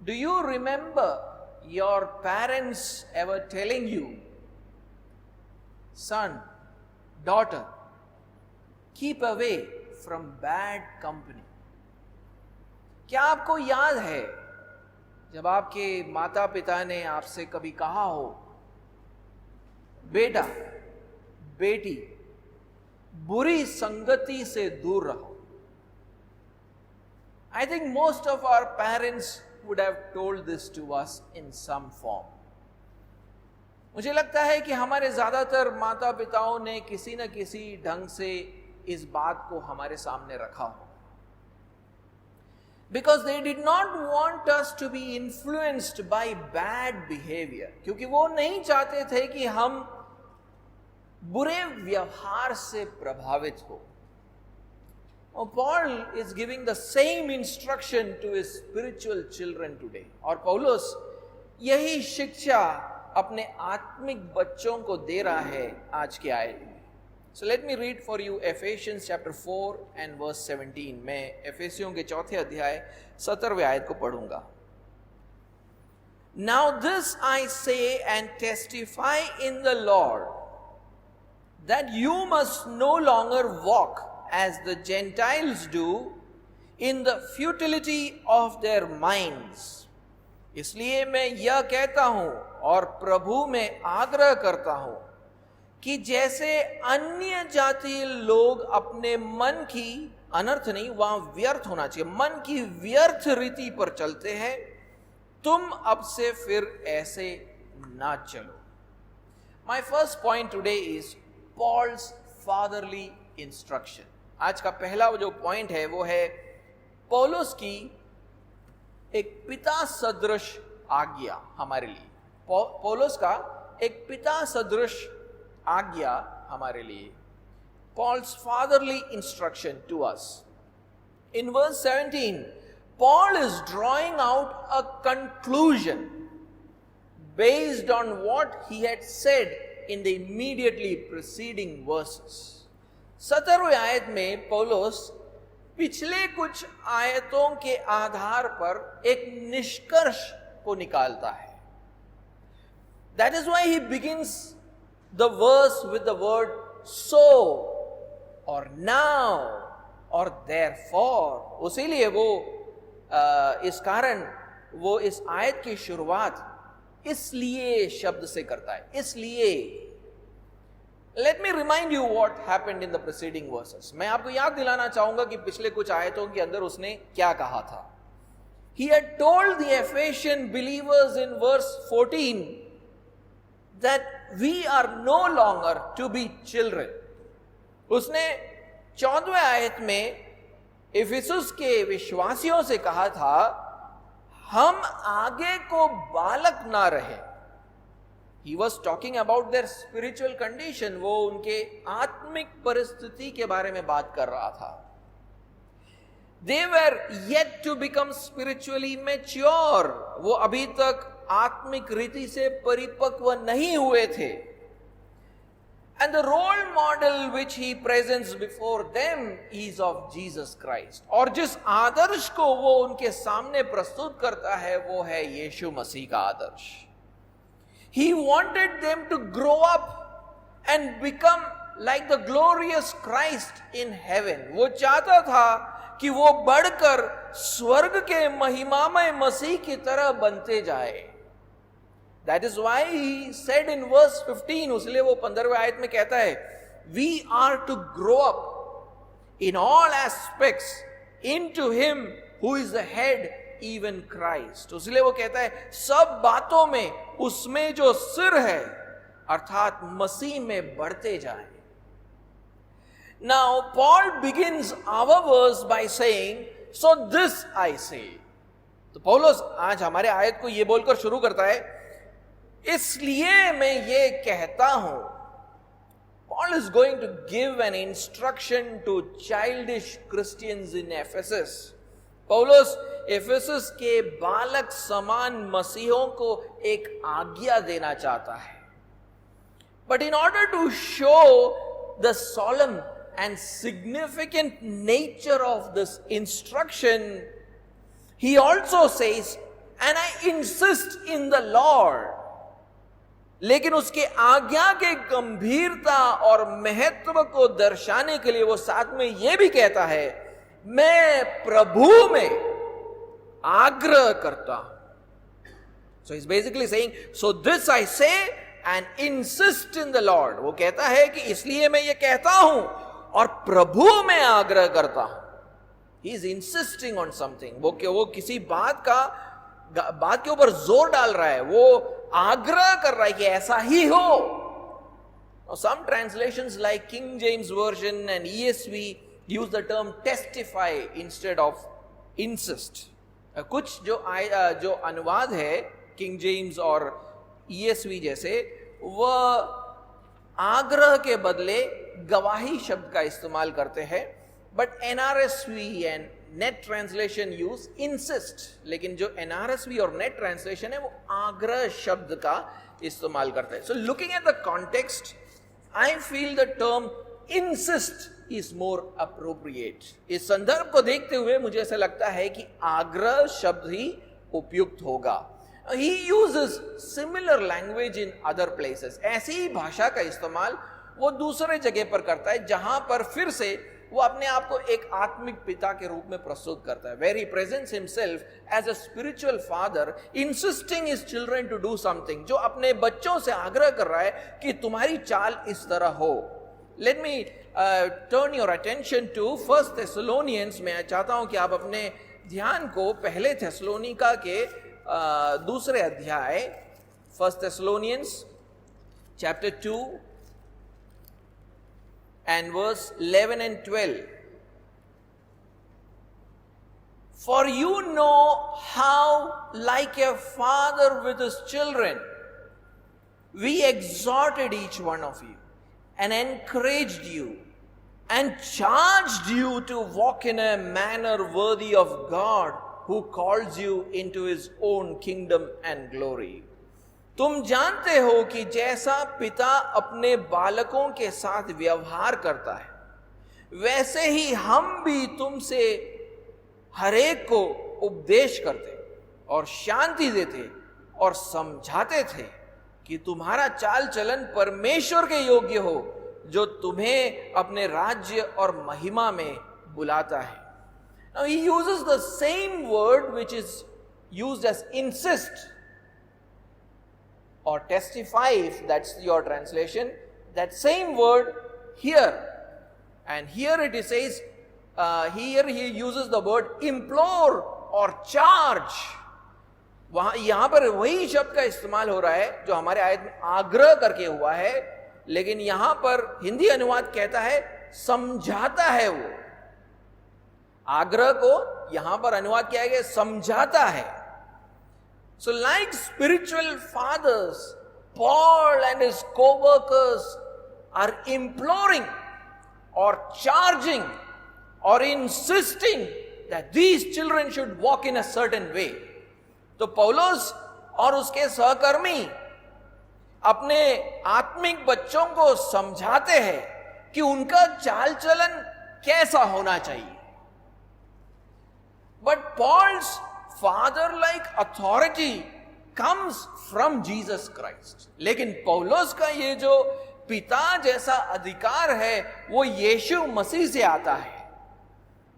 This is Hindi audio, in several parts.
Do you remember your parents ever telling you, son, daughter, keep away from bad company? क्या आपको याद है जब आपके माता पिता ने आपसे कभी कहा हो, बेटा बेटी बुरी संगति से दूर रहो? I think most of our parents would have told this to us in some form. मुझे लगता है कि हमारे ज्यादातर माता पिताओं ने किसी न किसी ढंग से इस बात को हमारे सामने रखा हो. Because they did not want us to be influenced by bad behavior. क्योंकि वो नहीं चाहते थे कि हम बुरे व्यवहार से प्रभावित हो. Paul is giving the same instruction to his spiritual children today. और पौलुस यही शिक्षा अपने आत्मिक बच्चों को दे रहा है आज के आयत में. So let me read for you Ephesians chapter 4 and verse 17. मैं एफेसियों के 4th अध्याय 17वें आयत को पढ़ूंगा. Now this I say and testify in the Lord, that you must no longer walk as the Gentiles do in the futility of their minds. इसलिए मैं यह कहता हूं और प्रभु में आग्रह करता हूं कि जैसे अन्य जातीय लोग अपने मन की, अनर्थ नहीं, वहां व्यर्थ होना चाहिए, मन की व्यर्थ रीति पर चलते हैं, तुम अब से फिर ऐसे ना चलो. My first point today is Paul's fatherly instruction. आज का पहला जो पॉइंट है वो है पौलुस की एक पिता सदृश आज्ञा हमारे लिए. पौलुस का एक पिता सदृश आज्ञा हमारे लिए. Paul's fatherly instruction to us. In verse 17, Paul is drawing out a conclusion based on what he had said in the immediately preceding verses. 17वें आयत में पौलुस पिछले कुछ आयतों के आधार पर एक निष्कर्ष को निकालता है. That is why he begins the verse with the word so or now or therefore. उसीलिए वो इस कारण वो इस आयत की शुरुआत इसलिए शब्द से करता है. इसलिए. Let me remind you what happened in the preceding verses. मैं आपको याद दिलाना चाहूंगा कि पिछले कुछ आयतों के अंदर उसने क्या कहा था. He had told the Ephesian believers in verse 14 that we are no longer to be children. उसने 14वें आयत में इफिसुस के विश्वासियों से कहा था, हम आगे को बालक ना रहे. He was talking about their spiritual condition. वो उनके आत्मिक परिस्थिति के बारे में बात कर रहा था. They were yet to become spiritually mature. वो अभी तक आत्मिक रीति से परिपक्व नहीं हुए थे. And the role model which he presents before them is of Jesus Christ. और जिस आदर्श को वो उनके सामने प्रस्तुत करता है वो है यीशु मसीह का आदर्श. He wanted them to grow up and become like the glorious Christ in heaven. वो चाहता था कि वो बढ़कर स्वर्ग के महिमामय मसीह की तरह बनते जाए. That is why he said in verse 15, उसलिए वो 15वें आयत में कहता है, we are to grow up in all aspects into him who is the head, even Christ. इसलिए वो कहता है सब बातों में उसमें जो सिर है अर्थात मसीह में बढ़ते जाएं. Now Paul begins our verse by saying, so this I say. तो पौलुस आज हमारे आयत को ये बोलकर शुरू करता है, इसलिए मैं ये कहता हूं. Paul is going to give an instruction to childish Christians in Ephesus. पौलुस एफेसस के बालक समान मसीहों को एक आज्ञा देना चाहता है. But in order to show the solemn and significant nature of this instruction, he also says, and I insist in the Lord. लेकिन उसके आज्ञा के गंभीरता और महत्व को दर्शाने के लिए वो साथ में यह भी कहता है, मैं प्रभु में आग्रह करता हूं. So he's basically saying, so this I say and insist in the Lord. वो कहता है कि इसलिए मैं ये कहता हूं और प्रभु में आग्रह करता हूं. He is insisting on something. वो किसी बात के ऊपर जोर डाल रहा है, वो आग्रह कर रहा है कि ऐसा ही हो. Now, some translations like King James Version and ESV use the term testify instead of insist. कुछ जो अनुवाद है किंग जेम्स और ESV जैसे, वह आग्रह के बदले गवाही शब्द का इस्तेमाल करते हैं. But NRSV and net translation use insist. लेकिन जो NRSV और नेट ट्रांसलेशन है वो आग्रह शब्द का इस्तेमाल करते हैं. So looking at the context, I feel the term insist is more appropriate. इस संदर्भ को देखते हुए मुझे ऐसा लगता है कि आग्रह शब्द ही उपयुक्त होगा. He uses similar language in other places. ऐसी ही भाषा का इस्तेमाल वो दूसरे जगह पर करता है जहां पर फिर से वो अपने आप को एक आत्मिक पिता के रूप में प्रस्तुत करता है. Where he presents himself as a spiritual father, insisting his children to do something. जो अपने बच्चों से आग्रह कर रहा है कि तुम्हारी चाल इस तरह हो. Let me turn your attention to 1 Thessalonians. मैं चाहता हूं कि आप अपने ध्यान को पहले थेसलोनिका के दूसरे अध्याय 1 Thessalonians chapter 2 and verse 11 and 12. For you know how, like a father with his children, we exhorted each one of you and encouraged you and charged you to walk in a manner worthy of God, who calls you into his own kingdom and glory. तुम जानते हो कि जैसा पिता अपने बालकों के साथ व्यवहार करता है, वैसे ही हम भी तुमसे हरेक को उपदेश करते और शांति देते और समझाते थे कि तुम्हारा चाल चलन परमेश्वर के योग्य हो, जो तुम्हें अपने राज्य और महिमा में बुलाता है. Now he uses the same word which is used as insist or testify, if that's your translation, that same word here. And here it says, here he uses the word implore or charge. यहां पर वही शब्द का इस्तेमाल हो रहा है जो हमारे आयत में आग्रह करके हुआ है, लेकिन यहां पर हिंदी अनुवाद कहता है समझाता है. वो आग्रह को यहां पर अनुवाद किया गया समझाता है. So like spiritual fathers, Paul and his co-workers are imploring or charging or insisting that these children should walk in a certain way. तो पौलुस और उसके सहकर्मी अपने आत्मिक बच्चों को समझाते हैं कि उनका चाल चलन कैसा होना चाहिए. But Paul's father-like authority comes from Jesus Christ. लेकिन पौलुस का ये जो पिता जैसा अधिकार है वो यीशु मसीह से आता है.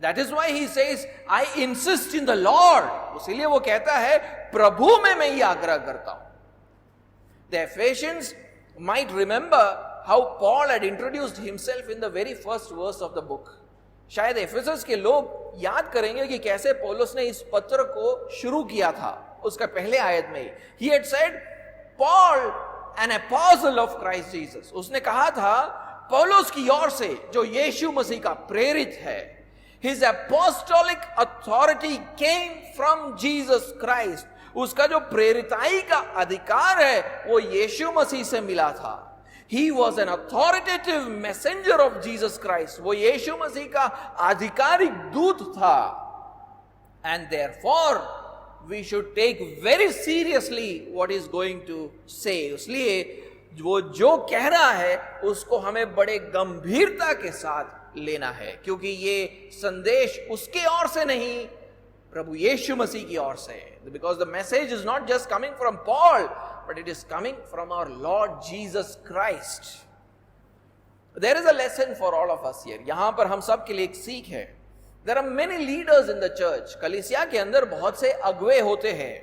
That is why he says, I insist in the Lord. इसीलिए वो कहता है प्रभु में मैं ये आग्रह करता हूं. The Ephesians might remember how Paul had introduced himself in the very first verse of the book. शायद एफेसस के लोग याद करेंगे कि कैसे पौलुस ने इस पत्र को शुरू किया था. उसका पहले आयत में he had said, Paul, an apostle of Christ Jesus. उसने कहा था पौलुस की ओर से जो यीशु मसीह का प्रेरित है. His apostolic authority came from Jesus Christ. उसका जो प्रेरिताई का अधिकार है वो यीशु मसीह से मिला था. He was an authoritative messenger of Jesus Christ. वो यीशु मसीह का आधिकारिक दूत था. And therefore we should take very seriously what he is going to say. इसलिए वो जो कह रहा है उसको हमें बड़े गंभीरता के साथ लेना है, क्योंकि ये संदेश उसके ओर से नहीं प्रभु यीशु मसीह की ओर से, because the message is not just coming from Paul, but it is coming from our Lord Jesus Christ. There is a lesson for all of us here. यहां पर हम सब के लिए एक सीख है. There are many leaders in the church. कलीसिया के अंदर बहुत से अगुवे होते हैं.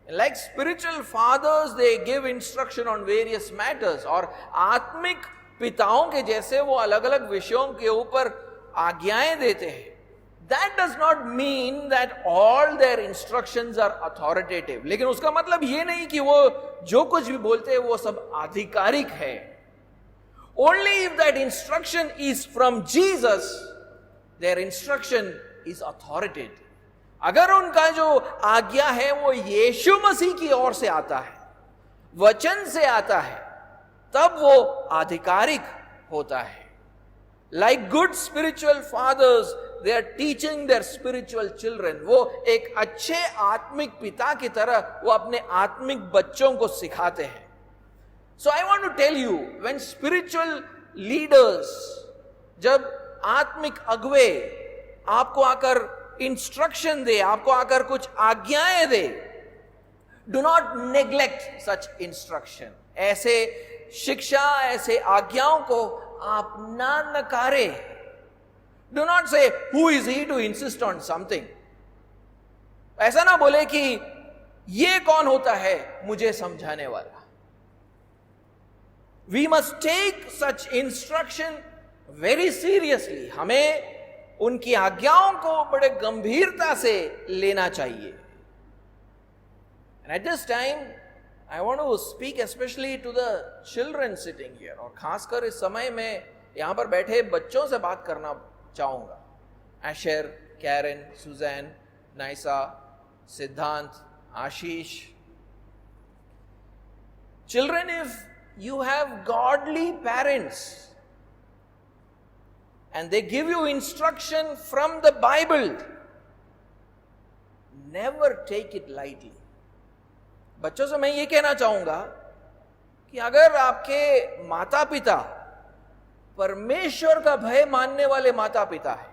Like spiritual fathers, they give instruction on various matters. और आत्मिक पिताओं के जैसे वो अलग अलग विषयों के ऊपर आज्ञाएं देते हैं. That does not mean that all their instructions are authoritative. लेकिन उसका मतलब ये नहीं कि वो जो कुछ भी बोलते हैं वो सब आधिकारिक है. Only if that instruction is from Jesus, their instruction is authoritative. अगर उनका जो आज्ञा है वो यीशु मसीह की ओर से आता है, वचन से आता है, तब वो आधिकारिक होता है. Like good spiritual fathers, they are teaching their spiritual children. वो एक अच्छे आत्मिक पिता की तरह वो अपने आत्मिक बच्चों को सिखाते हैं. So I want to tell you, when spiritual leaders, जब आत्मिक अगुवे आपको आकर इंस्ट्रक्शन दे, आपको आकर कुछ आज्ञाएं दे, do not neglect such instruction. ऐसे शिक्षा, ऐसे आज्ञाओं को आप ना नकारे. Do not say who is he to insist on something. ऐसा ना बोले कि ये कौन होता है मुझे समझाने वाला. We must take such instruction very seriously. हमें उनकी आज्ञाओं को बड़े गंभीरता से लेना चाहिए. And at this time, I want to speak especially to the children sitting here. और खासकर इस समय में यहां पर बैठे बच्चों से बात करना चाहूंगा. एशर, कैरन, सुजैन, नाइसा, सिद्धांत, आशीष. Children, if you have godly parents and they give you instruction from the Bible, never take it lightly. बच्चों से मैं ये कहना चाहूंगा कि अगर आपके माता पिता परमेश्वर का भय मानने वाले माता पिता है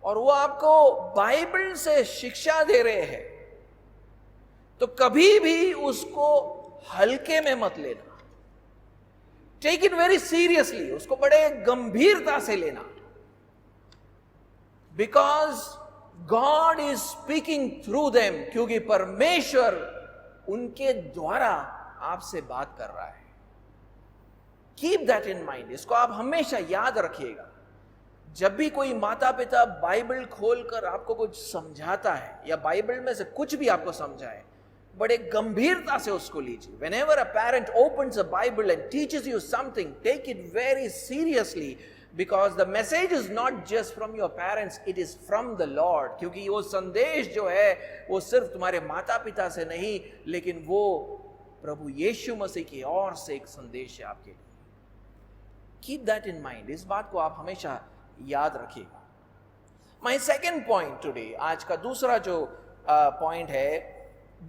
और वो आपको बाइबल से शिक्षा दे रहे हैं, तो कभी भी उसको हल्के में मत लेना. Take it very seriously. उसको बड़े गंभीरता से लेना. Because God is speaking through them. क्योंकि परमेश्वर उनके द्वारा आपसे बात कर रहा है. Keep that in mind. इसको आप हमेशा याद रखिएगा. जब भी कोई माता पिता बाइबल खोलकर आपको कुछ समझाता है या बाइबल में से कुछ भी आपको समझाए, बड़े गंभीरता से उसको लीजिए. Whenever a parent opens a Bible and teaches you something, take it very seriously, because the message is not just from your parents, it is from the Lord. क्योंकि वो संदेश जो है वो सिर्फ तुम्हारे माता पिता से नहीं, लेकिन वो प्रभु यीशु मसीह की ओर से एक संदेश है आपके लिए. Keep that in mind. इस बात को आप हमेशा याद रखिएगा. My second point today, आज का दूसरा जो पॉइंट है,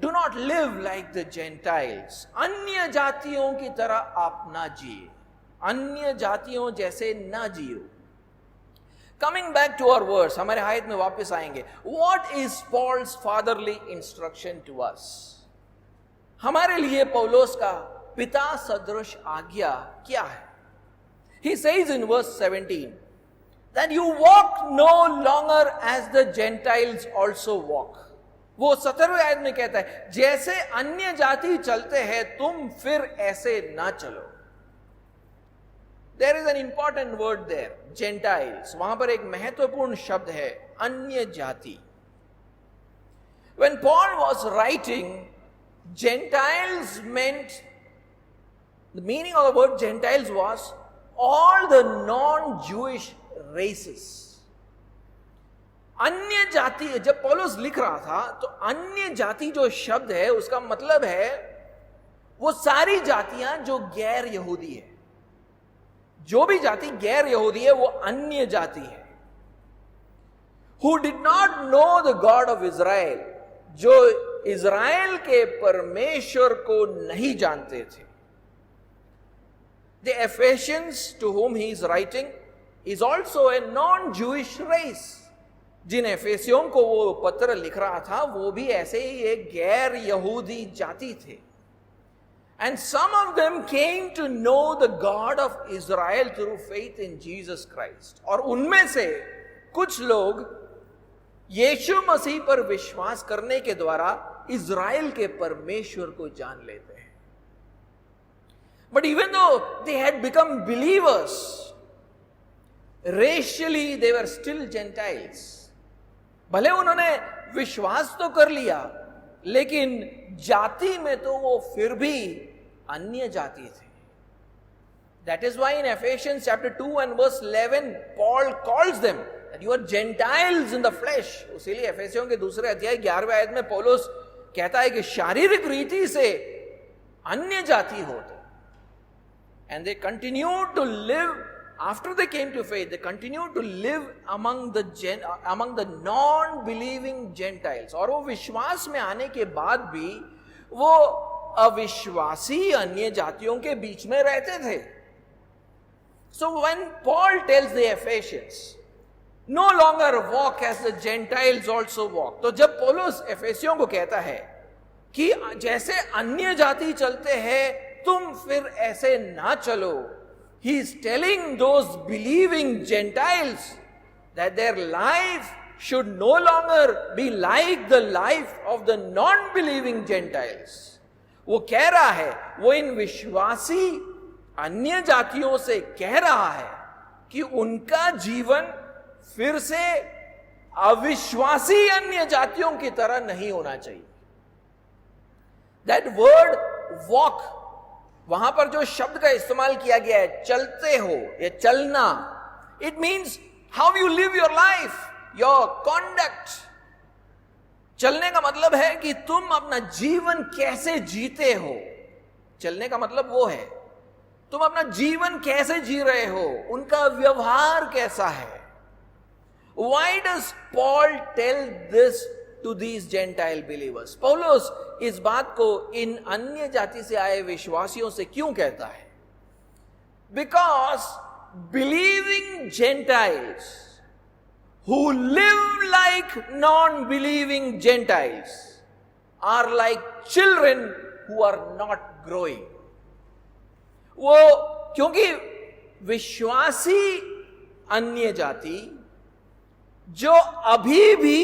Do not live like the Gentiles. अन्य जातियों की तरह आप ना जिए. अन्य जातियों जैसे ना जियो. Coming back to our verse, हमारे आयत में वापस आएंगे. What is Paul's fatherly instruction to us? हमारे लिए पौलोस का पिता सदृश आज्ञा क्या है? He says in verse 17 that you walk no longer as the Gentiles also walk. वो 17वें आयत में कहता है, जैसे अन्य जाति चलते हैं तुम फिर ऐसे ना चलो. There is an important word there, Gentiles. वहां पर एक महत्वपूर्ण शब्द है, अन्य जाति. When Paul was writing, Gentiles meant, the meaning of the word Gentiles was all the non-Jewish races. अन्य जाति, जब पौलुस लिख रहा था तो अन्य जाति जो शब्द है उसका मतलब है वो सारी जातियां जो गैर यहूदी है. जो भी जाति गैर यहूदी है वो अन्य जाति है. Who did not know the God of Israel, जो इज़राइल के परमेश्वर को नहीं जानते थे. The Ephesians to whom he is writing is also a non-Jewish race. जिन एफेसियों को वो पत्र लिख रहा था वो भी ऐसे ही एक गैर यहूदी जाति थे. And some of them came to know the God of Israel through faith in Jesus Christ. और उनमें से कुछ लोग यीशु मसीह पर विश्वास करने के द्वारा इज़राइल के परमेश्वर को जान लेते हैं. But even though they had become believers, racially they were still Gentiles. भले उन्होंने विश्वास तो कर लिया, लेकिन जाति में तो वो फिर भी अन्य जाति थे. That is why in Ephesians chapter 2 and verse 11, Paul calls them that you are Gentiles in the flesh. इसीलिए एफेसियों के दूसरे अध्याय 11वें आयत में पौलुस कहता है कि शारीरिक रीति से अन्य जाति होते. And they continued to live after they came to faith. They continued to live among the non-believing Gentiles. और वो विश्वास में आने के बाद भी वो अविश्वासी अन्य जातियों के बीच में रहते थे. So when Paul tells the Ephesians, no longer walk as the Gentiles also walk. तो जब पौलुस एफेसियों को कहता है कि जैसे अन्य जाति चलते हैं तुम फिर ऐसे ना चलो, he is telling those believing Gentiles that their life should no longer be like the life of the non-believing Gentiles. वो कह रहा है, वो इन विश्वासी अन्य जातियों से कह रहा है कि उनका जीवन फिर से अविश्वासी अन्य जातियों की तरह नहीं होना चाहिए. That word walk, वहां पर जो शब्द का इस्तेमाल किया गया है, चलते हो या चलना, it means how you live your life, your conduct. चलने का मतलब है कि तुम अपना जीवन कैसे जीते हो. चलने का मतलब वो है तुम अपना जीवन कैसे जी रहे हो, उनका व्यवहार कैसा है. Why does Paul tell this to these Gentile believers? पौलुस इस बात को इन अन्य जाति से आए विश्वासियों से क्यों कहता है? Because believing Gentiles who live like non-believing Gentiles are like children who are not growing. वो क्योंकि विश्वासी अन्य जाति जो अभी भी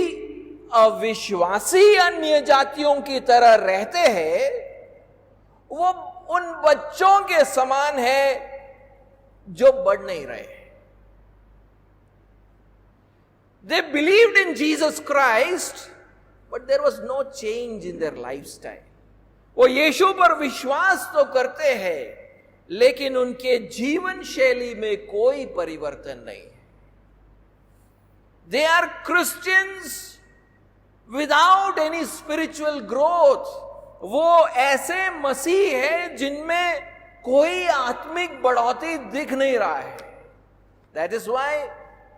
अविश्वासी अन्य जातियों की तरह रहते हैं, वो उन बच्चों के समान है जो बढ़ नहीं रहे. They believed in Jesus Christ, but there was no change in their lifestyle. वो यीशु पर विश्वास तो करते हैं, लेकिन उनके जीवन शैली में कोई परिवर्तन नहीं है. They are Christians without any spiritual growth. वो ऐसे मसीह हैं जिनमें कोई आत्मिक बढ़ोतरी दिख नहीं रहा है. That is why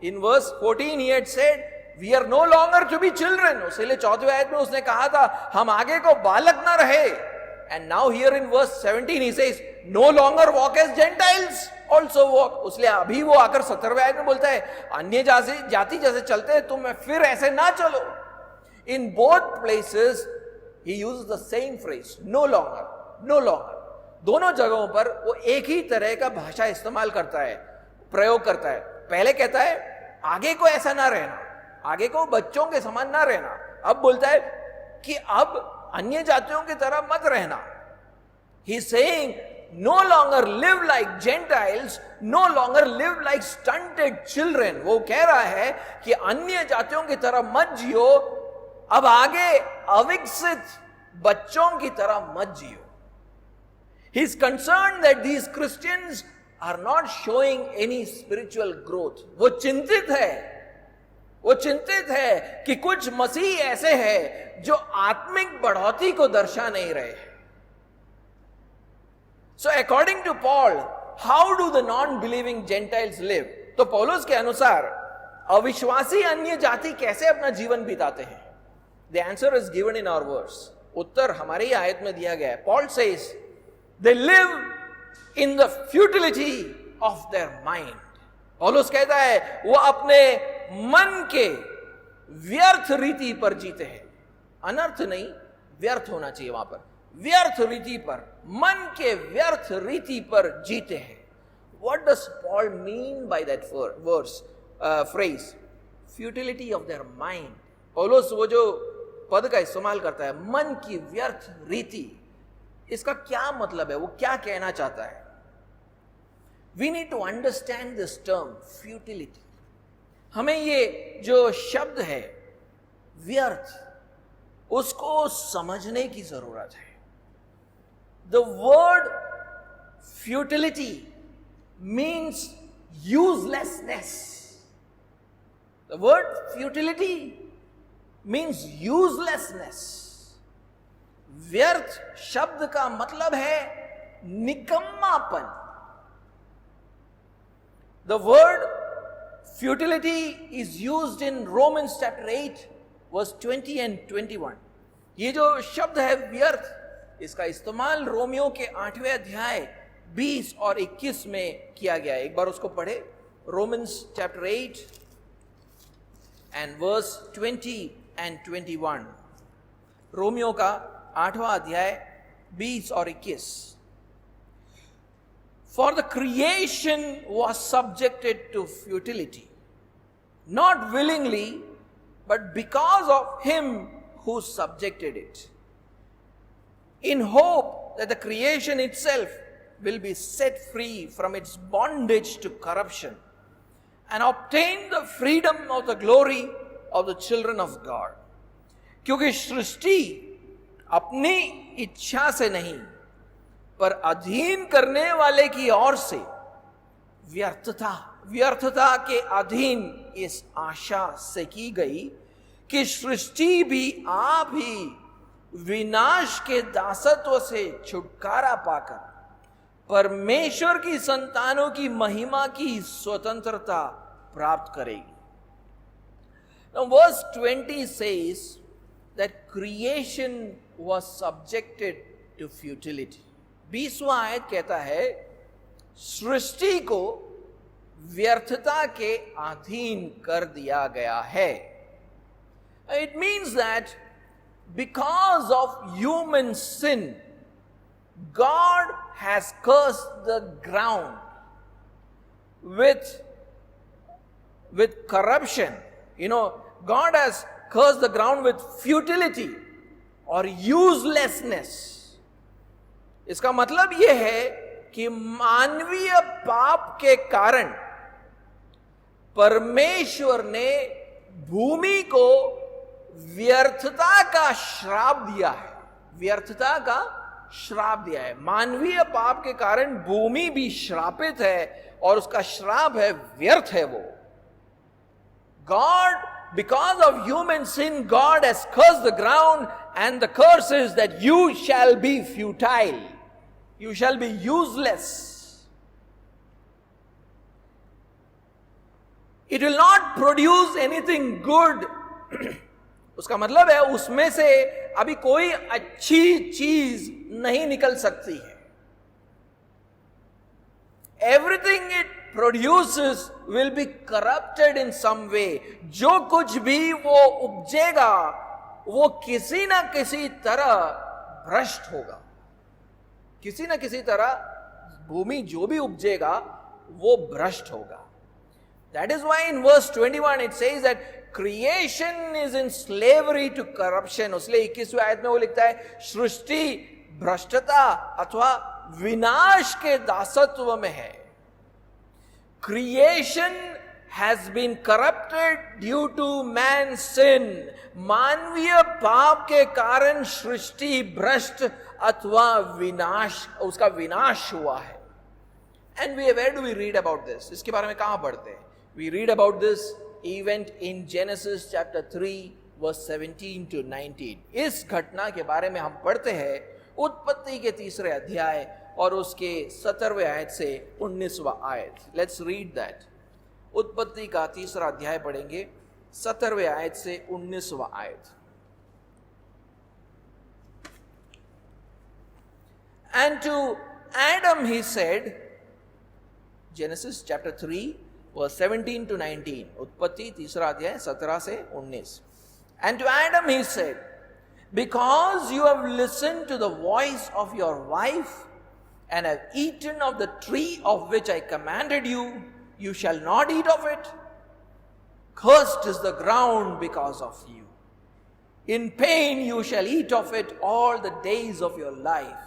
in verse 14 he had said, we are no longer to be children. उसलिए 4वीं आयत में उसने कहा था हम आगे को बालक ना रहे. And now here in verse 17 he says, no longer walk as Gentiles also walk. उसलिए अभी वो आकर 17वें आयत में बोलता है अन्य जाति जैसे चलते हैं तुम फिर ऐसे ना चलो. In both places he uses the same phrase, no longer, no longer. दोनों जगहों पर वो एक ही तरह का भाषा इस्तेमाल करता है, प्रयोग करता है. पहले कहता है आगे को ऐसा ना रहना, आगे को बच्चों के समान ना रहना. अब बोलता है कि अब अन्य जातियों की तरह मत रहना. He is saying no longer live like Gentiles, no longer live like stunted children. वो कह रहा है कि अन्य जातियों की तरह मत जियो, अब आगे अविकसित बच्चों की तरह मत जियो. He is concerned that these Christians are not showing any spiritual growth. वो चिंतित है कि कुछ मसीह ऐसे हैं जो आत्मिक बढ़ोतरी को दर्शा नहीं रहे. So according to Paul, how do the non-believing Gentiles live? तो पौलुस के अनुसार अविश्वासी अन्य जाति कैसे अपना जीवन बिताते हैं? The answer is given in our verse. उत्तर हमारी आयत में दिया गया है. Paul says, they live in the futility of their mind. पौलुस कहता है वो अपने मन के व्यर्थ रीति पर जीते हैं। अनर्थ नहीं, व्यर्थ होना चाहिए वहां पर, व्यर्थ रीति पर, मन के व्यर्थ रीति पर जीते हैं। What does Paul mean by that phrase? Futility of their mind. पौलुस वो जो पद का इस्तेमाल करता है, मन की व्यर्थ रीति, इसका क्या मतलब है, वो क्या कहना चाहता है? We need to understand this term, futility. हमें ये जो शब्द है व्यर्थ, उसको समझने की जरूरत है। The word futility means uselessness. The word futility means uselessness. व्यर्थ शब्द का मतलब है निकम्मापन। The word futility is used in Romans chapter 8 verse 20 and 21. ये जो शब्द है व्यर्थ, इसका इस्तेमाल रोमियो के 8वें अध्याय 20 और 21 में किया गया है। एक बार उसको पढ़े। Romans chapter 8 and verse 20 and 21. Romeo का 8वां अध्याय 20 और 21. For the creation was subjected to futility, not willingly, but because of him who subjected it, in hope that the creation itself will be set free from its bondage to corruption and obtain the freedom of the glory of the children of God. क्योंकि सृष्टि अपनी इच्छा से नहीं पर अधीन करने वाले की ओर से व्यर्थता के अधीन इस आशा से की गई कि सृष्टि भी आप ही विनाश के दासत्व से छुटकारा पाकर परमेश्वर की संतानों की महिमा की स्वतंत्रता प्राप्त करेगी। Now verse 20 says that creation was subjected to futility. 20वां आयत कहता है सृष्टि को व्यर्थता के अधीन कर दिया गया है। It means that because of human sin, God has cursed the ground with corruption. You know, God has cursed the ground with futility or uselessness. इसका मतलब यह है कि मानवीय पाप के कारण परमेश्वर ने भूमि को व्यर्थता का श्राप दिया है। व्यर्थता का श्राप दिया है। मानवीय पाप के कारण भूमि भी श्रापित है और उसका श्राप है, व्यर्थ है वो। God, because of human sin, God has cursed the ground, and the curse is that you shall be futile. You shall be useless. It will not produce anything good. उसका मतलब है उसमें से अभी कोई अच्छी चीज नहीं निकल सकती है। Everything it produces will be corrupted in some way. जो कुछ भी वो उपजेगा वो किसी ना किसी तरह भ्रष्ट होगा। किसी ना किसी तरह भूमि जो भी उपजेगा वो भ्रष्ट होगा। That is why in verse 21 it says that creation is in slavery to corruption. उसलिए 21वें आयत में वो लिखता है सृष्टि भ्रष्टता अथवा विनाश के दासत्व में है। Creation has been corrupted due to man's sin. मानवीय पाप के कारण सृष्टि भ्रष्ट अथवा विनाश, उसका विनाश हुआ है। And where do we read about this? इसके बारे में कहां पढ़ते हैं? We read about this event in Genesis chapter 3 verse 17 to 19. इस घटना के बारे में हम पढ़ते हैं उत्पत्ति के 3रे अध्याय और उसके 17वें आयत से 19वां आयत। Let's read that. उत्पत्ति का 3रा अध्याय पढ़ेंगे 17वें आयत से 19वां आयत। And to Adam he said, Genesis chapter 3 verse 17 to 19. उत्पत्ति 3 अध्याय 17 से 19. And to Adam he said, because you have listened to the voice of your wife and have eaten of the tree of which I commanded you, you shall not eat of it. Cursed is the ground because of you. In pain you shall eat of it all the days of your life.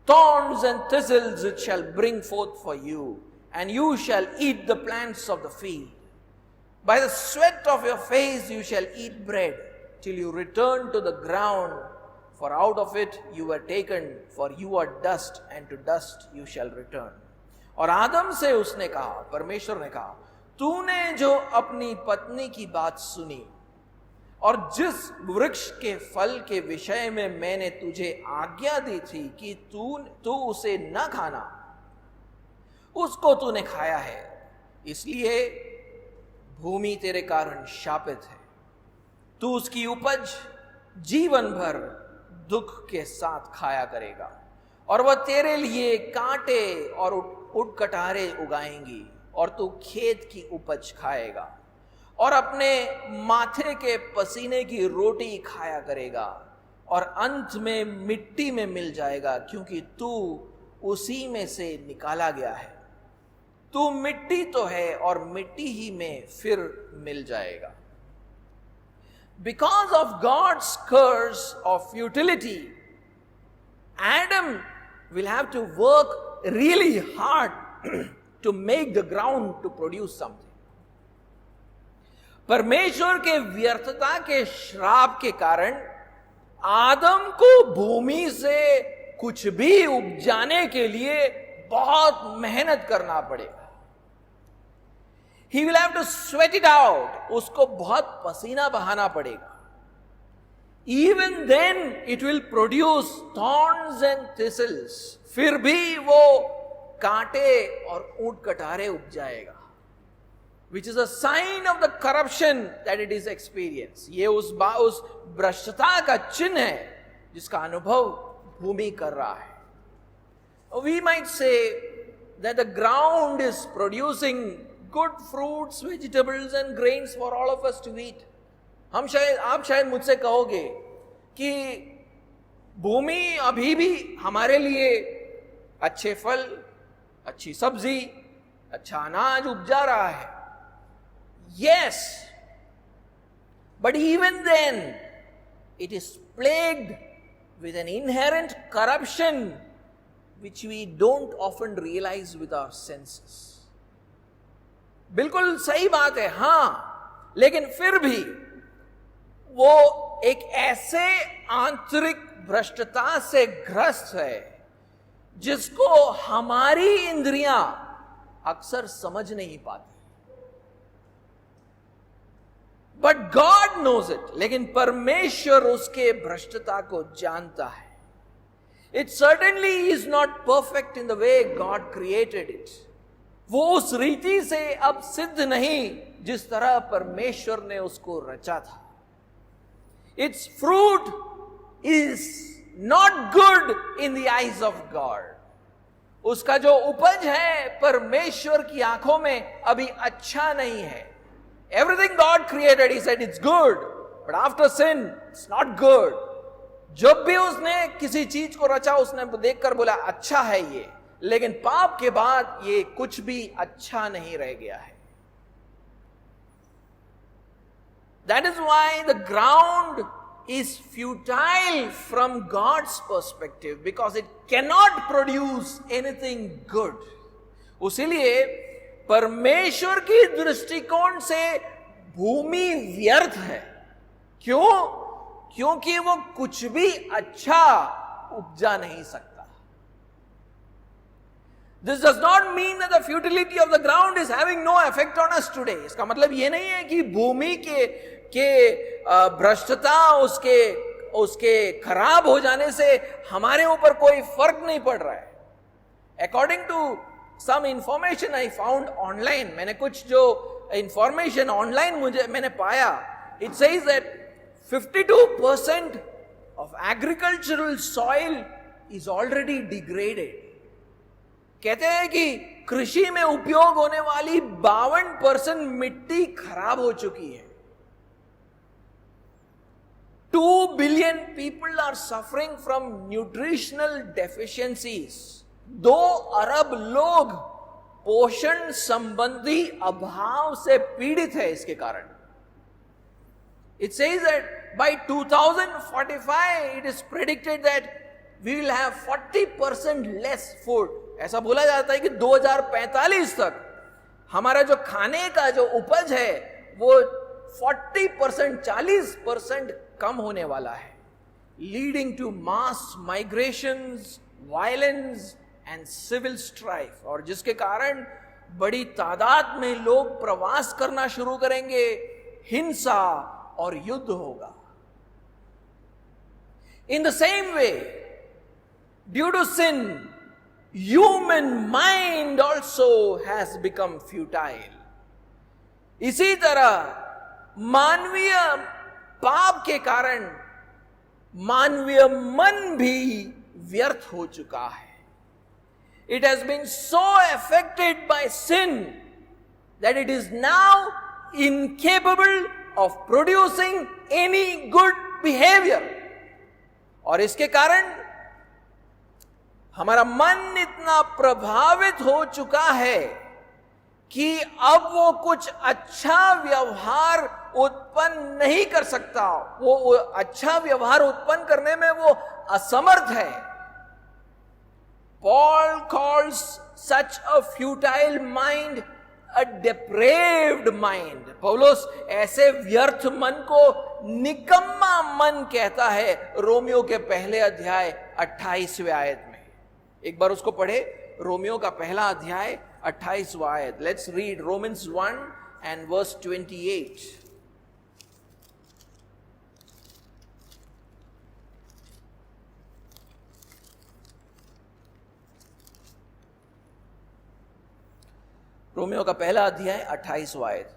Thorns and thistles it shall bring forth for you, and you shall eat the plants of the field. By the sweat of your face you shall eat bread, till you return to the ground, for out of it you were taken, for you are dust, and to dust you shall return. और आदम से उसने कहा, परमेश्वर ने कहा, तूने जो अपनी पत्नी की बात सुनी और जिस वृक्ष के फल के विषय में मैंने तुझे आज्ञा दी थी कि तू उसे न खाना, उसको तूने खाया है, इसलिए भूमि तेरे कारण शापित है. तू उसकी उपज जीवन भर दुख के साथ खाया करेगा, और वह तेरे लिए कांटे और उटकटारे उगाएंगी, और तू खेत की उपज खाएगा और अपने माथे के पसीने की रोटी खाया करेगा, और अंत में मिट्टी में मिल जाएगा, क्योंकि तू उसी में से निकाला गया है. तू मिट्टी तो है और मिट्टी ही में फिर मिल जाएगा. Because of God's curse of futility, Adam will have to work really hard to make the ground to produce something. परमेश्वर के व्यर्थता के श्राप के कारण आदम को भूमि से कुछ भी उपजाने के लिए बहुत मेहनत करना पड़ेगा. He will have to sweat it out. उसको बहुत पसीना बहाना पड़ेगा. Even then it will produce thorns and thistles. फिर भी वो कांटे और ऊंट Katare उपजाएगा. Which is a sign of the corruption that it is experienced. ये उस भ्रष्टता का चिन्ह है जिसका अनुभव भूमि कर रहा है. We might say that the ground is producing good fruits, vegetables and grains for all of us to eat. आप शायद मुझसे कहोगे कि भूमि अभी भी हमारे लिए अच्छे फल, अच्छी सब्जी, अच्छा अनाज उपजा रहा है. Yes, but even then it is plagued with an inherent corruption which we don't often realize with our senses. बिल्कुल सही बात है, हां, लेकिन फिर भी वो एक ऐसे आंतरिक भ्रष्टता से ग्रस्त है जिसको हमारी इंद्रियां अक्सर समझ नहीं पाती. But God knows it. लेकिन परमेश्वर उसके भ्रष्टता को जानता है. It certainly is not perfect in the way God created it. वो उस रीति से अब सिद्ध नहीं जिस तरह परमेश्वर ने उसको रचा था. It's fruit is not good in the eyes of God. उसका जो उपज है परमेश्वर की आंखों में अभी अच्छा नहीं है. Everything God created, He said it's good, but after sin, it's not good. जब भी उसने किसी चीज को रचा उसने देखकर बोला अच्छा है ये, लेकिन पाप के बाद ये कुछ भी अच्छा नहीं रह गया है. That is why the ground is futile from God's perspective, because it cannot produce anything good. उसीलिए परमेश्वर की दृष्टिकोण से भूमि व्यर्थ है. क्यों? क्योंकि वो कुछ भी अच्छा उपजा नहीं सकता. This does not mean that the futility of the ground is having no effect on us today. इसका मतलब ये नहीं है कि भूमि के भ्रष्टता उसके खराब हो जाने से हमारे ऊपर कोई फर्क नहीं पड़ रहा है. According to some information I found online, मैंने कुछ जो information online मैंने पाया, it says that 52% of agricultural soil is already degraded. कहते हैं कि कृषि में उपयोग होने वाली 52% मिट्टी खराब हो चुकी है। 2 billion people are suffering from nutritional deficiencies. 2 अरब लोग पोषण संबंधी अभाव से पीड़ित है इसके कारण। It says that by 2045 it is predicted that we will have 40% less food. ऐसा बोला जाता है कि 2045 तक हमारा जो खाने का जो उपज है वो 40%, 40% कम होने वाला है, leading to mass migrations, violence and civil strife, और जिसके कारण बड़ी तादाद में लोग प्रवास करना शुरू करेंगे, हिंसा और युद्ध होगा। In the same way, due to sin, human mind also has become futile. इसी तरह मानवीय पाप के कारण मानवीय मन भी व्यर्थ हो चुका है। It has been so affected by sin that it is now incapable of producing any good behavior. और इसके कारण हमारा मन इतना प्रभावित हो चुका है कि अब वो कुछ अच्छा व्यवहार उत्पन्न नहीं कर सकता, वो अच्छा व्यवहार उत्पन्न करने में वो असमर्थ है। Paul calls such a futile mind a depraved mind. पौलुस ऐसे व्यर्थ मन को निकम्मा मन कहता है रोमियो के पहले अध्याय 28वें आयत में। एक बार उसको पढ़े, रोमियो का पहला अध्याय 28वां आयत। Let's read Romans 1 and verse 28. Romeo का पहला अध्याय 28वां आयत।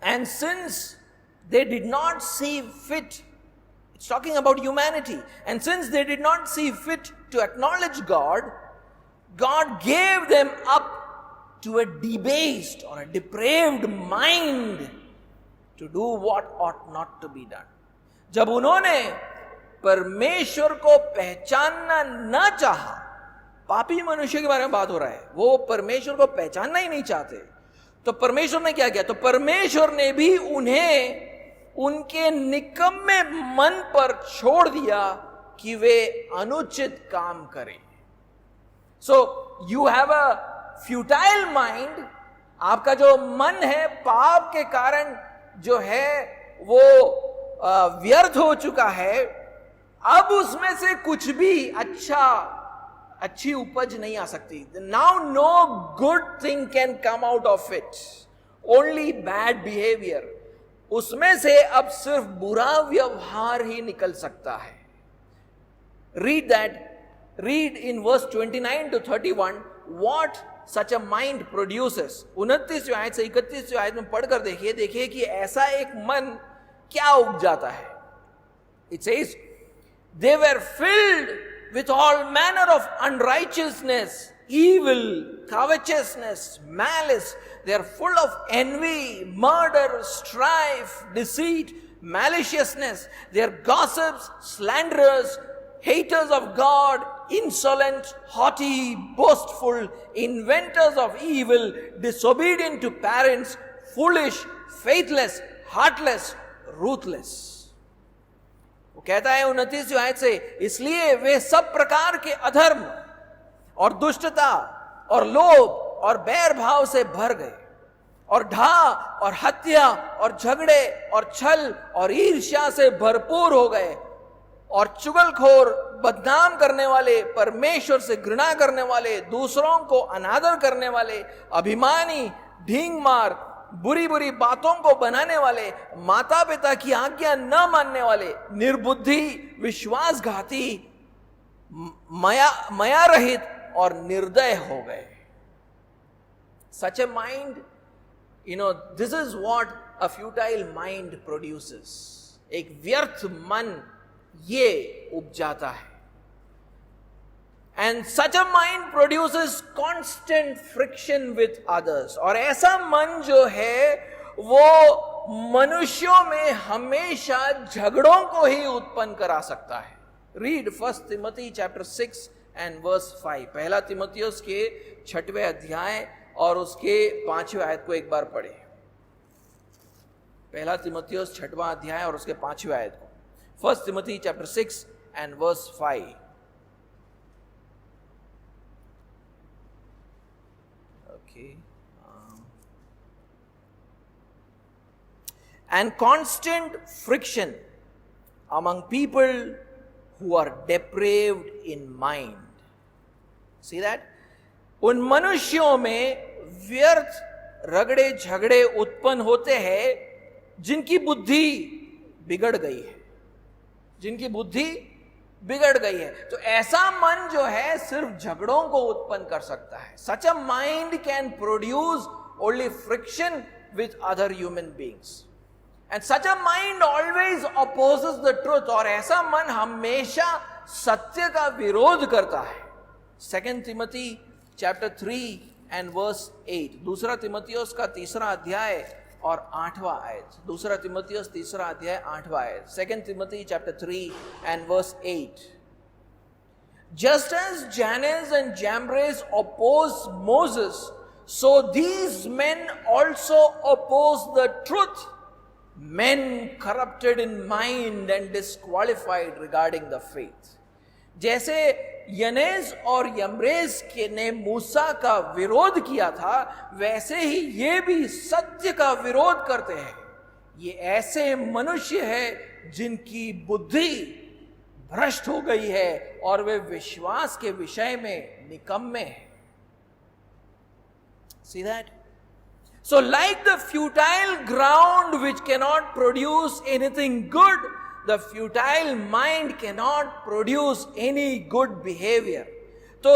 And since they did not see fit, it's talking about humanity, and since they did not see fit to acknowledge God, God gave them up to a debased or a depraved mind to do what ought not to be done. जब उन्होंने परमेश्वर को पहचानना न चाहा, पापी मनुष्य के बारे में बात हो रहा है, वो परमेश्वर को पहचानना ही नहीं चाहते, तो परमेश्वर ने क्या किया? तो परमेश्वर ने भी उन्हें उनके निकम्मे मन पर छोड़ दिया कि वे अनुचित काम करें। So you have a futile mind. आपका जो मन है पाप के कारण जो है वो व्यर्थ हो चुका है। अब उसमें से कुछ भी अच्छी उपज नहीं आ सकती। Now no good thing can come out of it, only bad behaviour. उसमें से अब सिर्फ बुरा व्यवहार ही निकल सकता है। Read in verse 29 to 31 what such a mind produces. 29 आयत से 31 आयत में पढ़कर देखिए कि ऐसा एक मन क्या उग जाता है। It says they were field with all manner of unrighteousness, evil, covetousness, malice. They are full of envy, murder, strife, deceit, maliciousness. They are gossips, slanderers, haters of God, insolent, haughty, boastful, inventors of evil, disobedient to parents, foolish, faithless, heartless, ruthless. वो कहता है 29 आयत से, इसलिए वे सब प्रकार के अधर्म और दुष्टता और लोभ और बैर भाव से भर गए, और ढा और हत्या और झगड़े और छल और ईर्ष्या से भरपूर हो गए, और चुगलखोर, बदनाम करने वाले, परमेश्वर से घृणा करने वाले, दूसरों को अनादर करने वाले, अभिमानी, ढींग मार, बुरी बुरी बातों को बनाने वाले, माता पिता की आज्ञा न मानने वाले, निर्बुद्धि, विश्वासघाती, माया रहित और निर्दय हो गए। Such a mind, this is what a futile mind produces. एक व्यर्थ मन ये उपजाता है। And such a mind produces constant friction with others. और ऐसा मन जो है वो मनुष्यों में हमेशा झगड़ों को ही उत्पन्न करा सकता है. Read 1 Timothy chapter 6 and verse 5. पहला तिमोथियुस के 6वें अध्याय और उसके 5वें आयत को एक बार पढ़े. पहला तिमोथियुस 6वां अध्याय और उसके 5वें आयत को. 1 Timothy chapter 6 and verse 5. Okay. And constant friction among people who are depraved in mind. See that? उन मनुष्यों में व्यर्थ रगड़े झगड़े उत्पन्न होते हैं जिनकी बुद्धि बिगड़ गई है. जिनकी बुद्धि बिगड़ गई है. तो ऐसा मन जो है सिर्फ झगड़ों को उत्पन्न कर सकता है. Such a mind can produce only friction with other human beings. And such a mind always opposes the truth. और ऐसा मन हमेशा सत्य का विरोध करता है. 2 Timothy chapter 3 and verse 8. दूसरा तिमोथियुस का 3रा अध्याय और 8वां आयत. दूसरा तिमोथियुस 3रा अध्याय 8वां आयत. 2 Timothy chapter 3 and verse 8. Just as Jannes and Jambres opposed Moses, so these men also oppose the truth. Men corrupted in mind and disqualified regarding the faith. जैसे यनेस और यम्ब्रेस के ने मूसा का विरोध किया था, वैसे ही ये भी सत्य का विरोध करते हैं. ये ऐसे मनुष्य है जिनकी बुद्धि भ्रष्ट हो गई है और वे विश्वास के विषय में निकम्मे हैं. See that? So like the futile ground which cannot produce anything good, the futile mind cannot produce any good behavior. तो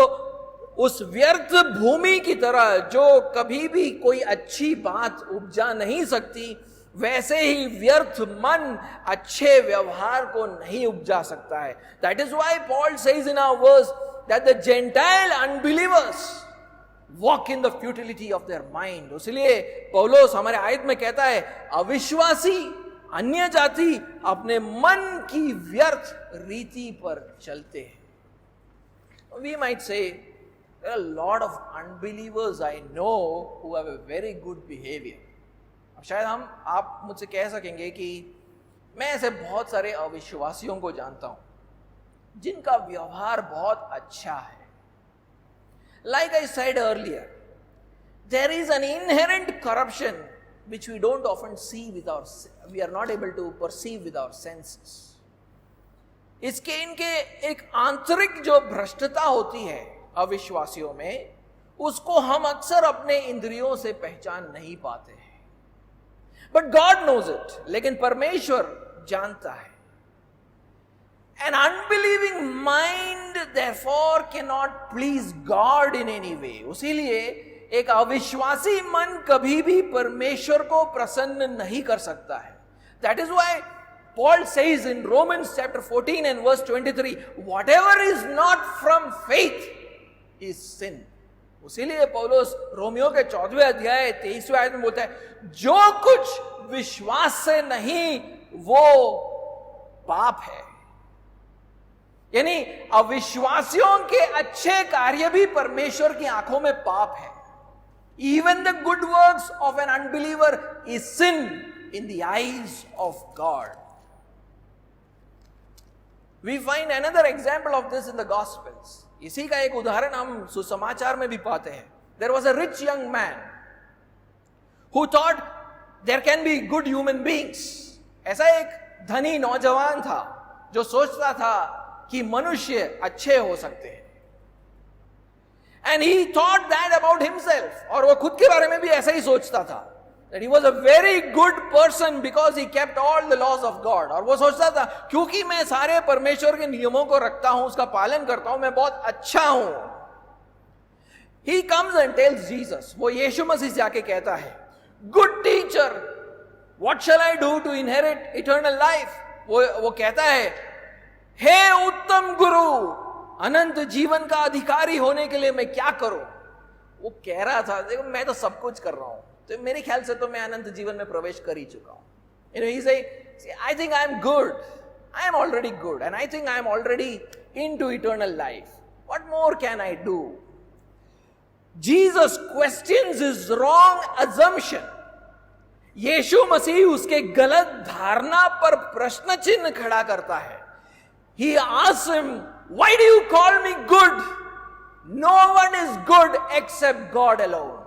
उस व्यर्थ भूमि की तरह जो कभी भी कोई अच्छी बात उपजा नहीं सकती, वैसे ही व्यर्थ मन अच्छे व्यवहार को नहीं उपजा सकता है. That is why Paul says in our verse that the Gentile unbelievers walk in the futility of their mind. इसलिए पौलुस हमारे आयत में कहता है अविश्वासी अन्य जाति अपने मन की व्यर्थ रीति पर चलते हैं. We might say there are a lot of unbelievers I know who have a very good behavior. अब शायद आप मुझसे कह सकेंगे कि मैं ऐसे बहुत सारे अविश्वासियों को जानता हूं जिनका व्यवहार बहुत अच्छा है. Like I said earlier, there is an inherent corruption which we don't often see we are not able to perceive with our senses. इनके एक आंतरिक जो भ्रष्टता होती है अविश्वासियों में, उसको हम अक्सर अपने इंद्रियों से पहचान नहीं पाते हैं. But God knows it. लेकिन परमेश्वर जानता है. An unbelieving mind therefore cannot please God in any way. उसीलिए एक अविश्वासी मन कभी भी परमेश्वर को प्रसन्न नहीं कर सकता है. That is why Paul says in Romans chapter 14 and verse 23, whatever is not from faith is sin. उसीलिए पौलुस रोमियो के 14वें अध्याय 23वें आयत में बोलता है जो कुछ विश्वास से नहीं वो पाप है. यानी अविश्वासियों के अच्छे कार्य भी परमेश्वर की आंखों में पाप है. Even the good works of an unbeliever is sin in the eyes of God. We find another example of this in the Gospels. इसी का एक उदाहरण हम सुसमाचार में भी पाते हैं. There was a rich young man who thought there can be good human beings. ऐसा एक धनी नौजवान था जो सोचता था कि मनुष्य अच्छे हो सकते हैं. And he thought that about himself. और वो खुद के बारे में भी ऐसा ही सोचता था. That he was a very good person because he kept all the laws of God. और वो सोचता था क्योंकि मैं सारे परमेश्वर के नियमों को रखता हूं, उसका पालन करता हूं, मैं बहुत अच्छा हूं. He comes and tells Jesus. वो यीशु मसीह से आके कहता है, Good teacher, what shall I do to inherit eternal life? वो कहता है, हे उत्तम गुरु, अनंत जीवन का अधिकारी होने के लिए मैं क्या करूं? वो कह रहा था, देखो मैं तो सब कुछ कर रहा हूं, तो मेरे ख्याल से तो मैं अनंत जीवन में प्रवेश कर ही चुका हूं. He say, I think I am good. I am already good, and I think I am already into eternal life. What more can I do? Jesus questions his wrong assumption. यीशु मसीह उसके गलत धारणा पर प्रश्न चिन्ह खड़ा करता है. He asks him, why do you call me good? No one is good except God alone.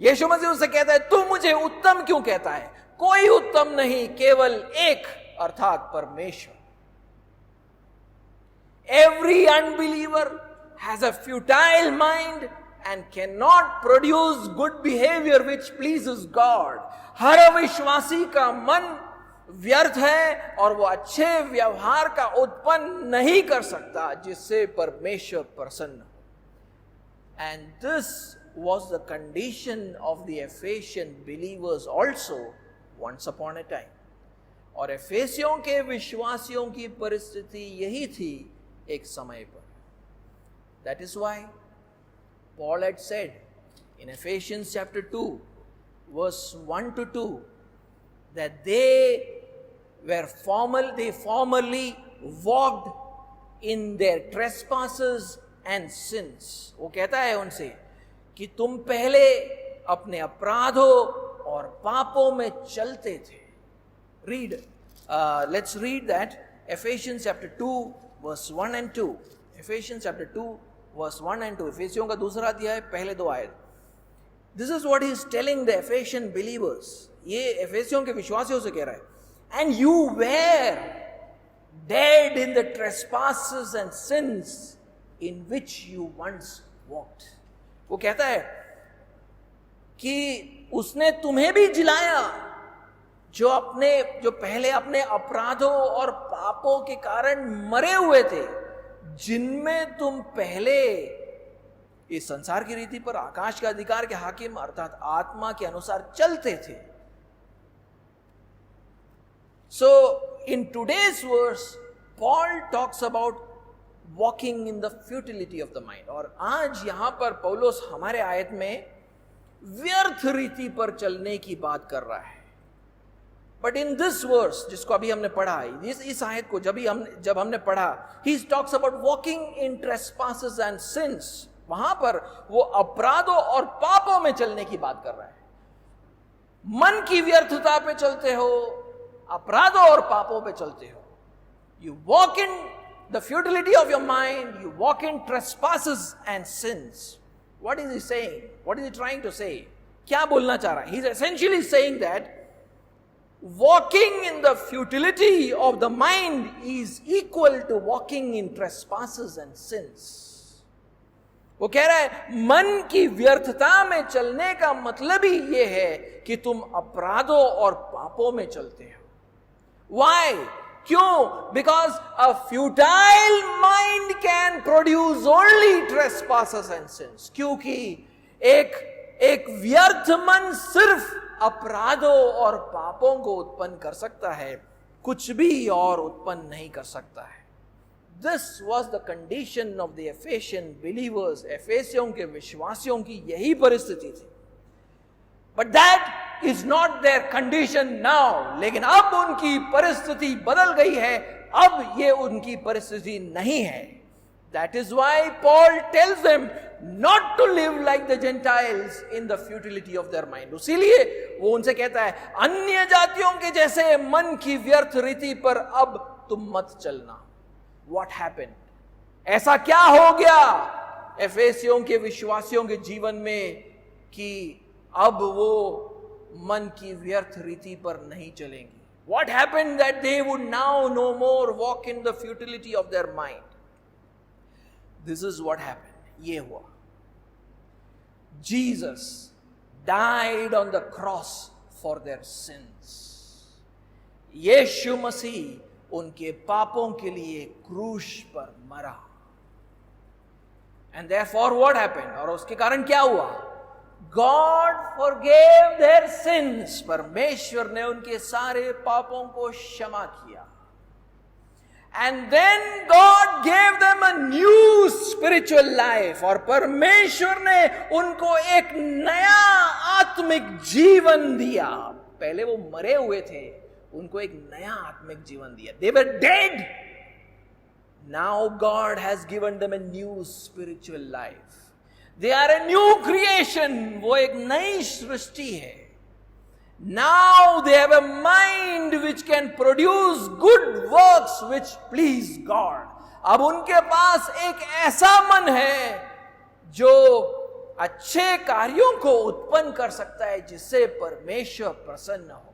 यीशु मसीह उससे कहता है, तू मुझे उत्तम क्यों कहता है? कोई उत्तम नहीं, केवल एक, अर्थात परमेश्वर. Every unbeliever has a futile mind and cannot produce good behavior which pleases God. हर अविश्वासी का मन व्यर्थ है और वो अच्छे व्यवहार का उत्पन्न नहीं कर सकता जिससे परमेश्वर प्रसन्न हो. And this was the condition of the Ephesian believers also once upon a time. और एफेसियों के विश्वासियों की परिस्थिति यही थी एक समय पर. That is why Paul had said in Ephesians chapter 2 verse 1 to 2 that they formerly walked in their trespasses and sins. वो कहता है उनसे कि तुम पहले अपने अपराधों और पापों में चलते थे. Let's read that. Ephesians chapter 2 verse 1 and 2. Ephesians chapter 2 verse 1 and 2. एफेसियों का दूसरा अध्याय पहले दो आयत. This is what he is telling the Ephesian believers. ये एफेसियों के विश्वासियों से कह रहा है. And you were dead in the trespasses and sins in which you once walked. वो कहता है कि उसने तुम्हें भी जिलाया जो पहले अपने अपराधों और पापों के कारण मरे हुए थे, जिनमें तुम पहले इस संसार की रीति पर आकाश के अधिकार के हाकिम अर्थात आत्मा के अनुसार चलते थे. So in today's verse Paul talks about walking in the futility of the mind. और आज यहां पर पौलुस हमारे आयत में व्यर्थ रीति पर चलने की बात कर रहा है. बट इन दिस वर्स जिसको अभी हमने पढ़ा, इस आयत को जब हमने पढ़ा, he talks about walking in trespasses and sins. वहां पर वो अपराधों और पापों में चलने की बात कर रहा है. मन की व्यर्थता पे चलते हो, अपराधों और पापों पे चलते हो. You walk in the futility of your mind, you walk in trespasses and sins. What is he saying? What is he trying to say? क्या बोलना चाह रहा है? He's essentially saying that walking in the futility of the mind is equal to walking in trespasses and sins. वो कह रहा है मन की व्यर्थता में चलने का मतलब ही ये है कि तुम अपराधों और पापों में चलते हो. Why? क्यों? Because a futile mind can produce only trespasses and sins. क्योंकि एक व्यर्थ मन सिर्फ अपराधों और पापों को उत्पन्न कर सकता है, कुछ भी और उत्पन्न नहीं कर सकता है. This was the condition of the Ephesian believers. एफेसियों के विश्वासियों की यही परिस्थिति थी. But that is not their condition now. लेकिन अब उनकी परिस्थिति बदल गई है. अब ये उनकी परिस्थिति नहीं है. That is why Paul tells them not to live like the Gentiles in the futility of their mind. इसीलिए वो उनसे कहता है अन्य जातियों के जैसे मन की व्यर्थ रीति पर अब तुम मत चलना. What happened? ऐसा क्या हो गया एफेसियों के विश्वासियों के जीवन में कि अब वो मन की व्यर्थ रीति पर नहीं चलेंगे? What happened that they would now no more walk in the futility of their mind? This is what happened. ये हुआ. Jesus died on the cross for their sins. यीशु मसीह उनके पापों के लिए क्रूस पर मरा. And therefore what happened? और उसके कारण क्या हुआ? God forgave their sins. परमेश्वर ने उनके सारे पापों को क्षमा किया. And then God gave them a new spiritual life. और परमेश्वर ने उनको एक नया आत्मिक जीवन दिया. पहले वो मरे हुए थे, उनको एक नया आत्मिक जीवन दिया. They were dead. Now God has given them a new spiritual life. They are a new creation. वो एक नई सृष्टि है. Now they have a mind which can produce good works which please God. अब उनके पास एक ऐसा मन है जो अच्छे कार्यों को उत्पन्न कर सकता है जिससे परमेश्वर प्रसन्न हो.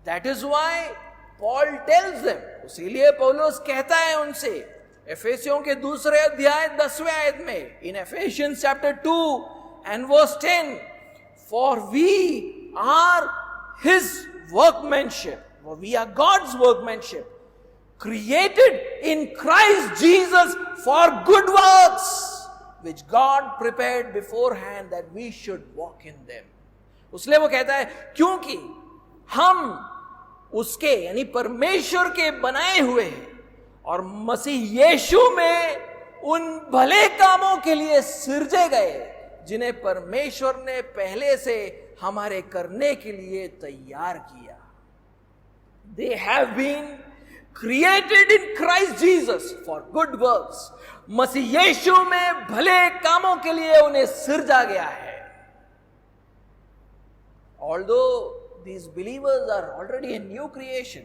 That is why Paul tells them. इसीलिए पौलुस कहता है उनसे एफेसियों के 2 अध्याय 10वें आयत में, in Ephesians chapter 2 and verse 10, for we are His workmanship, for we are God's workmanship, created in Christ Jesus for good works, which God prepared beforehand that we should walk in them. उसलिए वो कहता है क्योंकि हम उसके यानी परमेश्वर के बनाए हुए हैं और मसीह यीशु में उन भले कामों के लिए सृजे गए जिन्हें परमेश्वर ने पहले से हमारे करने के लिए तैयार किया. They have been created in Christ Jesus for good works. मसीह यीशु में भले कामों के लिए उन्हें सृजा गया है. Although these believers are already a new creation,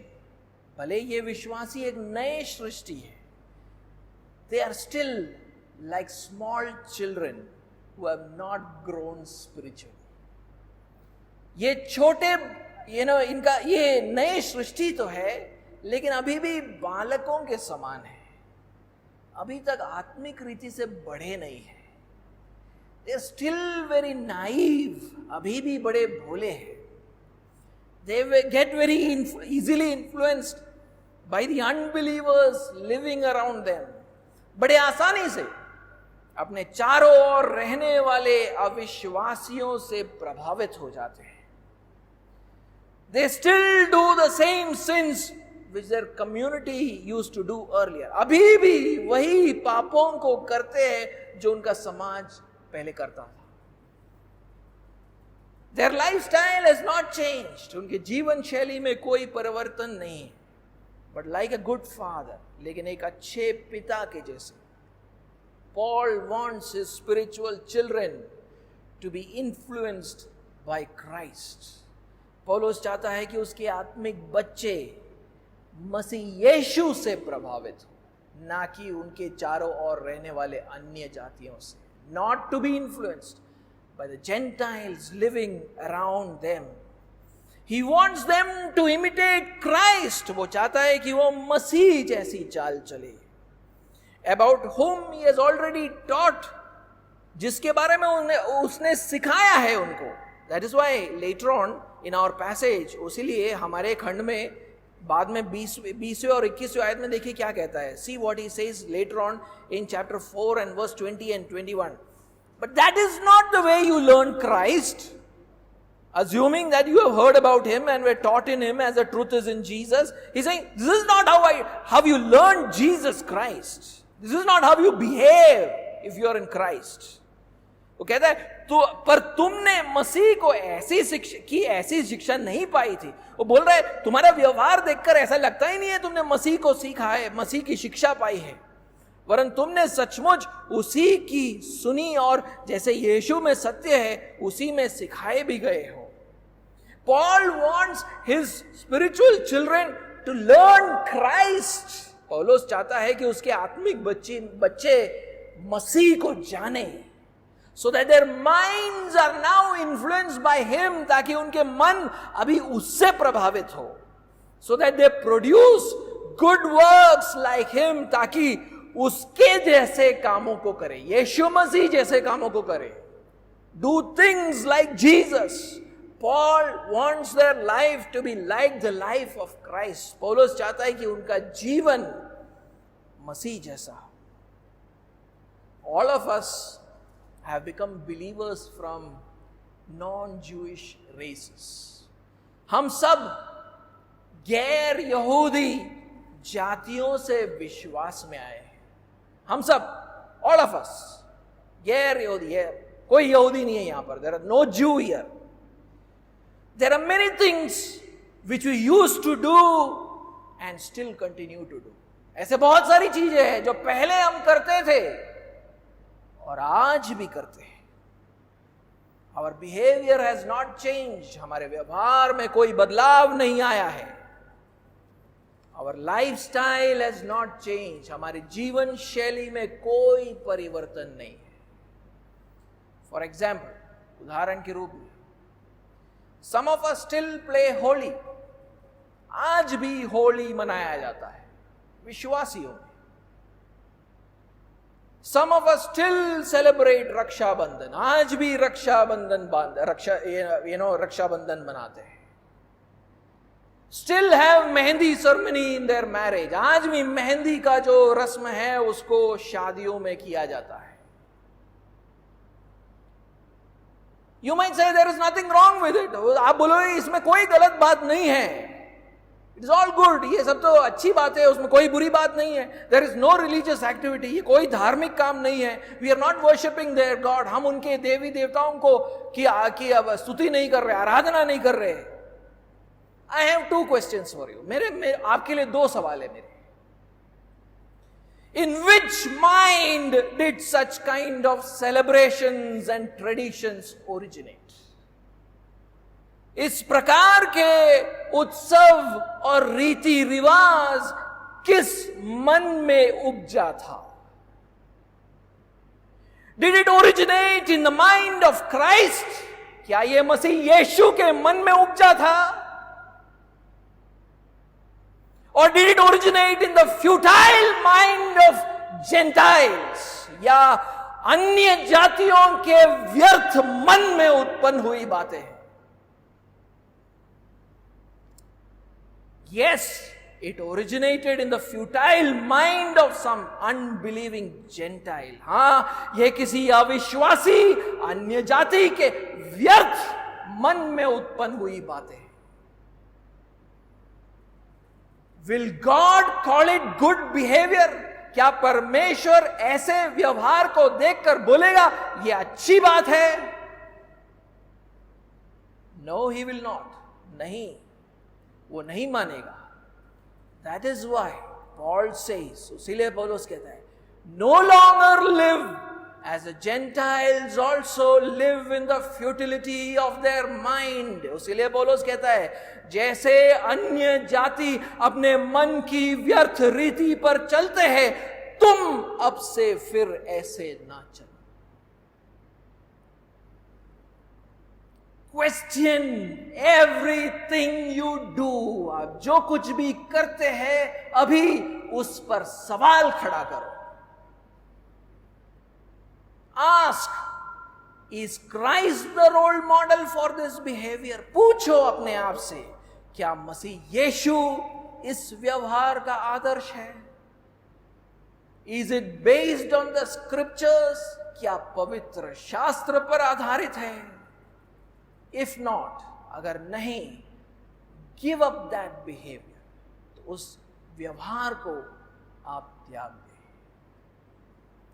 भले ये विश्वासी एक नए सृष्टि है, they are still like small children who have not grown spiritually. ये छोटे इनका ये नई सृष्टि तो है लेकिन अभी भी बालकों के समान है, अभी तक आत्मिक रीति से बढ़े नहीं है. They are still very naive, अभी भी बड़े भोले हैं. They get very easily influenced by the unbelievers living around them. बड़े आसानी से अपने चारों ओर रहने वाले अविश्वासियों से प्रभावित हो जाते हैं. They still do the same sins which their community used to do earlier. अभी भी वही पापों को करते हैं जो उनका समाज पहले करता था. Their lifestyle has not changed. उनके जीवन शैली में कोई परिवर्तन नहीं है. But like a good father, लेकिन एक अच्छे पिता के जैसे, Paul wants his spiritual children to be influenced by Christ. पौलुस चाहता है कि उसके आत्मिक बच्चे मसीह यीशु से प्रभावित हो, ना कि उनके चारों ओर रहने वाले अन्य जातियों से. Not to be influenced by the Gentiles living around them. He wants them to imitate Christ. वो चाहता है कि वो मसीह जैसी चाल चले. About whom he has already taught, जिसके बारे में उसने सिखाया है उनको. That is why later on in our passage, उसीलिए हमारे खंड में बाद में 20वें और 21वें आयत में देखिए क्या कहता है. See what he says later on in chapter 4 and verse 20 and 21. But that is not the way you learn Christ, assuming that you have heard about him and were taught in him as the truth is in Jesus. He's saying, this is not how you learn Jesus Christ. This is not how you behave if you are in Christ. वो कहता है तो पर तुमने मसीह को ऐसी शिक्षा नहीं पाई थी. वो बोल रहा है तुम्हारा व्यवहार देखकर ऐसा लगता ही नहीं है तुमने मसीह को सीखा है, मसीह की शिक्षा पाई है, वरन तुमने सचमुच उसी की सुनी और जैसे यीशु में सत्य है उसी में सिखाए भी गए हो. Paul wants his spiritual children to learn Christ. पौलुस चाहता है कि उसके आत्मिक बच्चे मसीह को जाने, so that their minds are now influenced by him, ताकि उनके मन अभी उससे प्रभावित हो, so that they produce good works like him, ताकि उसके जैसे कामों को करे, यीशु मसीह जैसे कामों को करे. Do things like Jesus. Paul wants their life to be like the life of Christ. पौलुस चाहता है कि उनका जीवन मसीह जैसा. All of us have become believers from non-Jewish races. हम सब गैर यहूदी जातियों से विश्वास में आए हैं। हम सब, ऑल ऑफ अस, गैर यहूदी है, कोई यहूदी नहीं है यहां पर, there are no Jew here. There are many things which we used to do and still continue to do. ऐसे बहुत सारी चीजें हैं जो पहले हम करते थे और आज भी करते हैं। Our behaviour has not change, हमारे व्यवहार में कोई बदलाव नहीं आया है। Our lifestyle has not change, हमारी जीवन शैली में कोई परिवर्तन नहीं है। फॉर एग्जाम्पल, उदाहरण के रूप में, some of us still play Holi. आज भी होली मनाया जाता है विश्वासियों में। Some of us still celebrate Rakshabandhan, आज भी रक्षाबंधन रक्षाबंधन मनाते हैं। Still have mehndi ceremony in their marriage, आज भी मेहंदी का जो रस्म है उसको शादियों में किया जाता है। You might say there is nothing wrong with it, आप बोलोगे इसमें कोई गलत बात नहीं है, इट इज ऑल गुड, ये सब तो अच्छी बात है, उसमें कोई बुरी बात नहीं है। There is no religious activity, ये कोई धार्मिक काम नहीं है। We are not worshipping their God, हम उनके देवी देवताओं को की अब स्तुति नहीं कर रहे, आराधना नहीं कर रहे। I have 2 questions for you, मेरे आपके लिए 2 सवाल है मेरे। In which mind did such kind of celebrations and traditions originate? इस प्रकार के उत्सव और रीति रिवाज किस मन में उपजा था? Did it originate in the mind of Christ? क्या यह मसीह यीशु के मन में उपजा था? Or did it originate in the futile mind of Gentiles? या अन्य जातियों के व्यर्थ मन में उत्पन्न हुई बातें हैं? Yes, it originated in the futile mind of some unbelieving Gentile. हां, यह किसी अविश्वासी अन्य जाति के व्यर्थ मन में उत्पन्न हुई बातें हैं। Will God call it good behavior? क्या परमेश्वर ऐसे व्यवहार को देखकर बोलेगा यह अच्छी बात है? No, he will not. नहीं, वो नहीं मानेगा। That is why Paul says, इसीलिए पौलुस कहता है, no longer live as the Gentiles also live in the futility of their mind. इसीलिए पौलुस कहता है, जैसे अन्य जाति अपने मन की व्यर्थ रीति पर चलते हैं, तुम अब से फिर ऐसे ना चलो। Question everything you do. आप जो कुछ भी करते हैं अभी उस पर सवाल खड़ा करो। Ask, is Christ the role model for this behavior? पूछो अपने आप से, क्या मसीह यीशु इस व्यवहार का आदर्श है? Is it based on the scriptures? क्या पवित्र शास्त्र पर आधारित है? If not, अगर नहीं, give up that behavior, तो उस व्यवहार को आप त्याग दें।